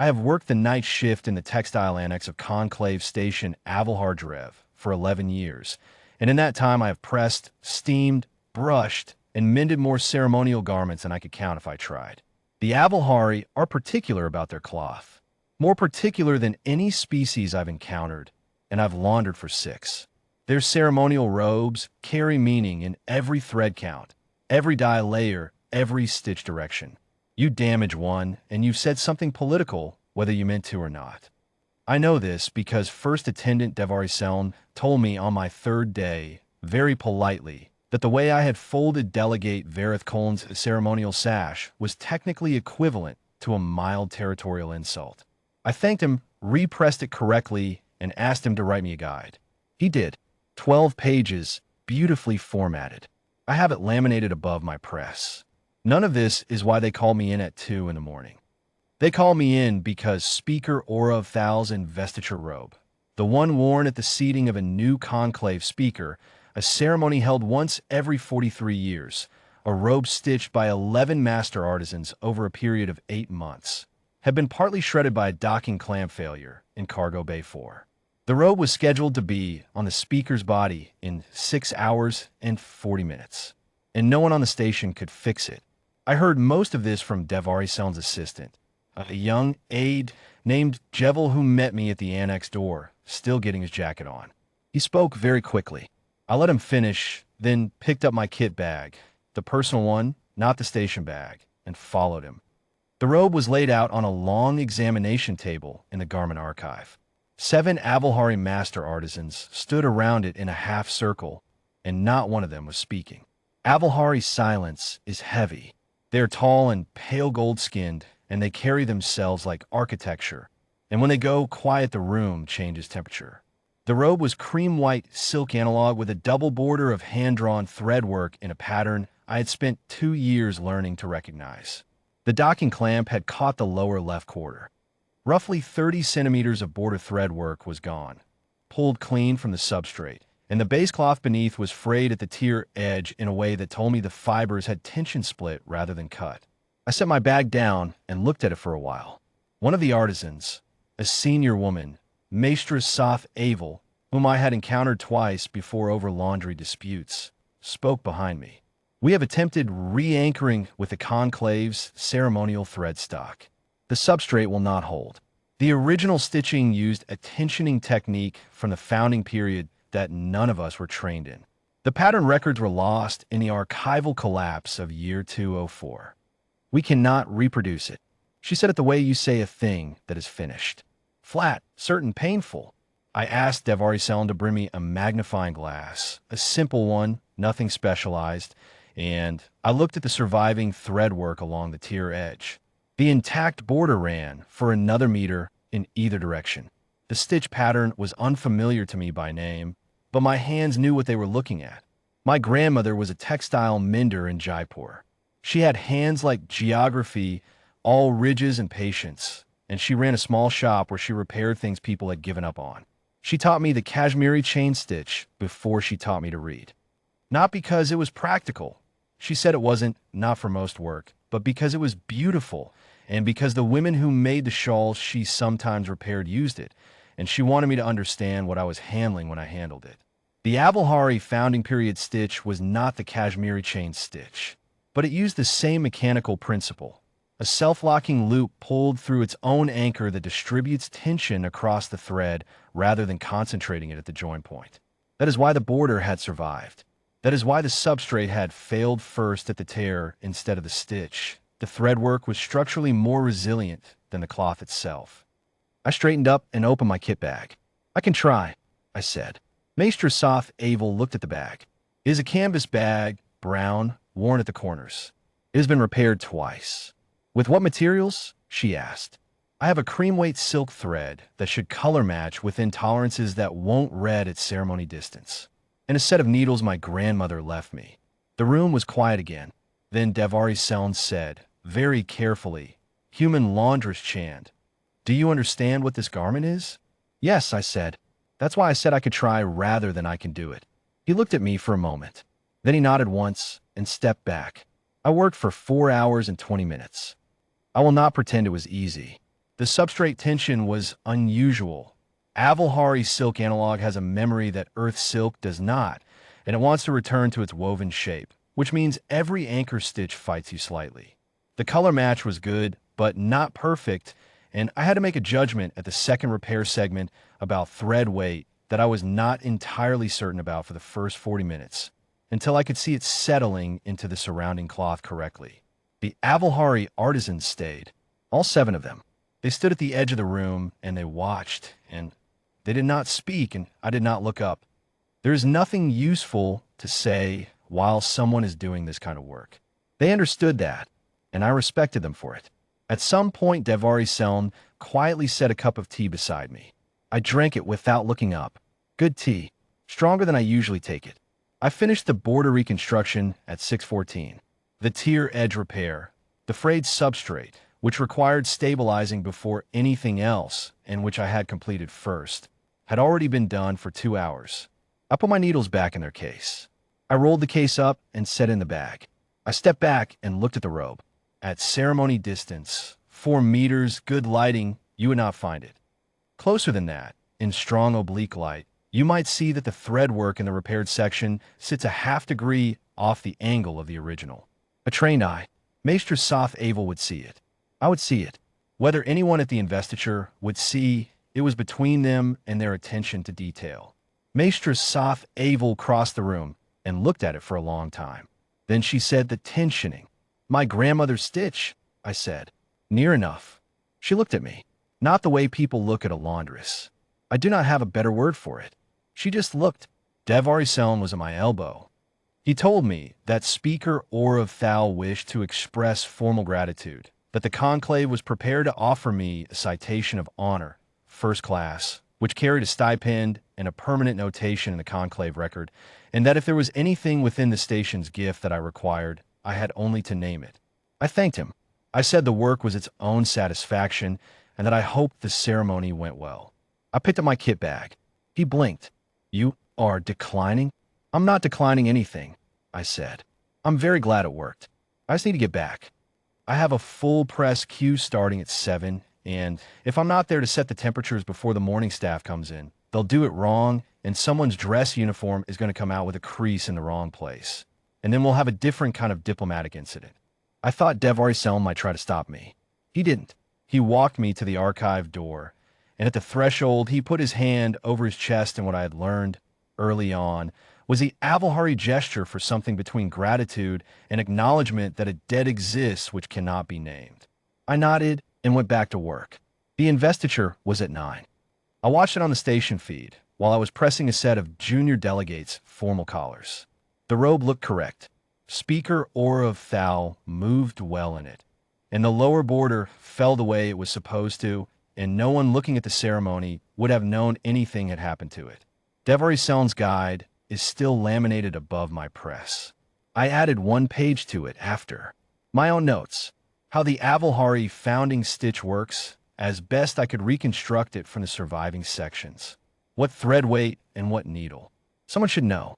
I have worked the night shift in the textile annex of Conclave Station, Laundress, for 11 years, and in that time I have pressed, steamed, brushed, and mended more ceremonial garments than I could count if I tried. The Avalhari are particular about their cloth, more particular than any species I've encountered, and I've laundered for 6. Their ceremonial robes carry meaning in every thread count, every dye layer, every stitch direction. You damage one, and you've said something political, whether you meant to or not. I know this because First Attendant Devari told me on my 3rd day, very politely, that the way I had folded Delegate Verith Colin's ceremonial sash was technically equivalent to a mild territorial insult. I thanked him, repressed it correctly, and asked him to write me a guide. He did. 12 pages, beautifully formatted. I have it laminated above my press. None of this is why they call me in at 2 in the morning. They call me in because Speaker Aura of Thal's investiture robe, the one worn at the seating of a new conclave speaker, a ceremony held once every 43 years, a robe stitched by 11 master artisans over a period of 8 months, had been partly shredded by a docking clamp failure in Cargo Bay 4. The robe was scheduled to be on the speaker's body in 6 hours and 40 minutes, and no one on the station could fix it. I heard most of this from Devari assistant, a young aide named Jevel who met me at the annex door, still getting his jacket on. He spoke very quickly. I let him finish, then picked up my kit bag, the personal one, not the station bag, and followed him. The robe was laid out on a long examination table in the garment archive. 7 Avalhari master artisans stood around it in a half circle, and not one of them was speaking. Avalhari's silence is heavy. They are tall and pale gold-skinned, and they carry themselves like architecture, and when they go quiet the room changes temperature. The robe was cream-white silk analog with a double border of hand-drawn thread work in a pattern I had spent 2 years learning to recognize. The docking clamp had caught the lower left quarter. Roughly 30 centimeters of border thread work was gone, pulled clean from the substrate, and the base cloth beneath was frayed at the tier edge in a way that told me the fibers had tension split rather than cut. I set my bag down and looked at it for a while. One of the artisans, a senior woman, Maestress Soth Avel, whom I had encountered twice before over laundry disputes, spoke behind me. We have attempted re-anchoring with the conclave's ceremonial thread stock. The substrate will not hold. The original stitching used a tensioning technique from the founding period that none of us were trained in. The pattern records were lost in the archival collapse of year 204. We cannot reproduce it. She said it the way you say a thing that is finished. Flat, certain, painful. I asked Devari to bring me a magnifying glass, a simple one, nothing specialized, and I looked at the surviving thread work along the tier edge. The intact border ran for another meter in either direction. The stitch pattern was unfamiliar to me by name, but my hands knew what they were looking at. My grandmother was a textile mender in Jaipur. She had hands like geography, all ridges and patience, and she ran a small shop where she repaired things people had given up on. She taught me the Kashmiri chain stitch before she taught me to read. Not because it was practical. She said it wasn't, not for most work, but because it was beautiful, and because the women who made the shawls she sometimes repaired used it, and she wanted me to understand what I was handling when I handled it. The Avalhari founding period stitch was not the Kashmiri chain stitch, but it used the same mechanical principle. A self-locking loop pulled through its own anchor that distributes tension across the thread rather than concentrating it at the join point. That is why the border had survived. That is why the substrate had failed first at the tear instead of the stitch. The threadwork was structurally more resilient than the cloth itself. I straightened up and opened my kit bag. I can try, I said. Maestress Soth Avel looked at the bag. It is a canvas bag, brown, worn at the corners. It has been repaired twice. With what materials? She asked. I have a cream-weight silk thread that should color match within tolerances that won't red at ceremony distance, and a set of needles my grandmother left me. The room was quiet again. Then Devari said, very carefully, human laundress Chand, do you understand what this garment is? Yes, I said. That's why I said I could try rather than I can do it. He looked at me for a moment. Then he nodded once and stepped back. I worked for 4 hours and 20 minutes. I will not pretend it was easy. The substrate tension was unusual. Avalhari silk analog has a memory that Earth silk does not, and it wants to return to its woven shape, which means every anchor stitch fights you slightly. The color match was good, but not perfect, and I had to make a judgment at the second repair segment about thread weight that I was not entirely certain about for the first 40 minutes, until I could see it settling into the surrounding cloth correctly. The Avalhari artisans stayed, all 7 of them. They stood at the edge of the room, and they watched, and they did not speak, and I did not look up. There is nothing useful to say while someone is doing this kind of work. They understood that, and I respected them for it. At some point, Devari Selm quietly set a cup of tea beside me. I drank it without looking up. Good tea, stronger than I usually take it. I finished the border reconstruction at 6:14. The tier edge repair, the frayed substrate, which required stabilizing before anything else, and which I had completed first, had already been done for 2 hours. I put my needles back in their case. I rolled the case up and set in the bag. I stepped back and looked at the robe. At ceremony distance, 4 meters, good lighting, you would not find it. Closer than that, in strong oblique light, you might see that the thread work in the repaired section sits a half degree off the angle of the original. A trained eye, Maester Soth Avel would see it. I would see it. Whether anyone at the investiture would see, it was between them and their attention to detail. Maester Soth Avel crossed the room and looked at it for a long time. Then she said, "The tensioning." "My grandmother's stitch," I said. "Near enough." She looked at me, not the way people look at a laundress. I do not have a better word for it. She just looked. Devari Selm was at my elbow. He told me that Speaker Or of Thal wished to express formal gratitude, that the Conclave was prepared to offer me a citation of honor, first class, which carried a stipend and a permanent notation in the Conclave record, and that if there was anything within the station's gift that I required, I had only to name it. I thanked him. I said the work was its own satisfaction, and that I hoped the ceremony went well. I picked up my kit bag. He blinked. "You are declining?" "I'm not declining anything," I said. "I'm very glad it worked. I just need to get back. I have a full press queue starting at 7, and if I'm not there to set the temperatures before the morning staff comes in, they'll do it wrong, and someone's dress uniform is going to come out with a crease in the wrong place. And then we'll have a different kind of diplomatic incident." I thought Devari Selm might try to stop me. He didn't. He walked me to the archive door, and at the threshold, he put his hand over his chest, and what I had learned early on was the Avalhari gesture for something between gratitude and acknowledgement that a debt exists which cannot be named. I nodded and went back to work. The investiture was at 9. I watched it on the station feed while I was pressing a set of junior delegates' formal collars. The robe looked correct. Speaker Or of Thal moved well in it, and the lower border fell the way it was supposed to, and no one looking at the ceremony would have known anything had happened to it. Devari Selm's guide is still laminated above my press. I added 1 page to it after. My own notes. How the Avalhari founding stitch works, as best I could reconstruct it from the surviving sections. What thread weight and what needle. Someone should know.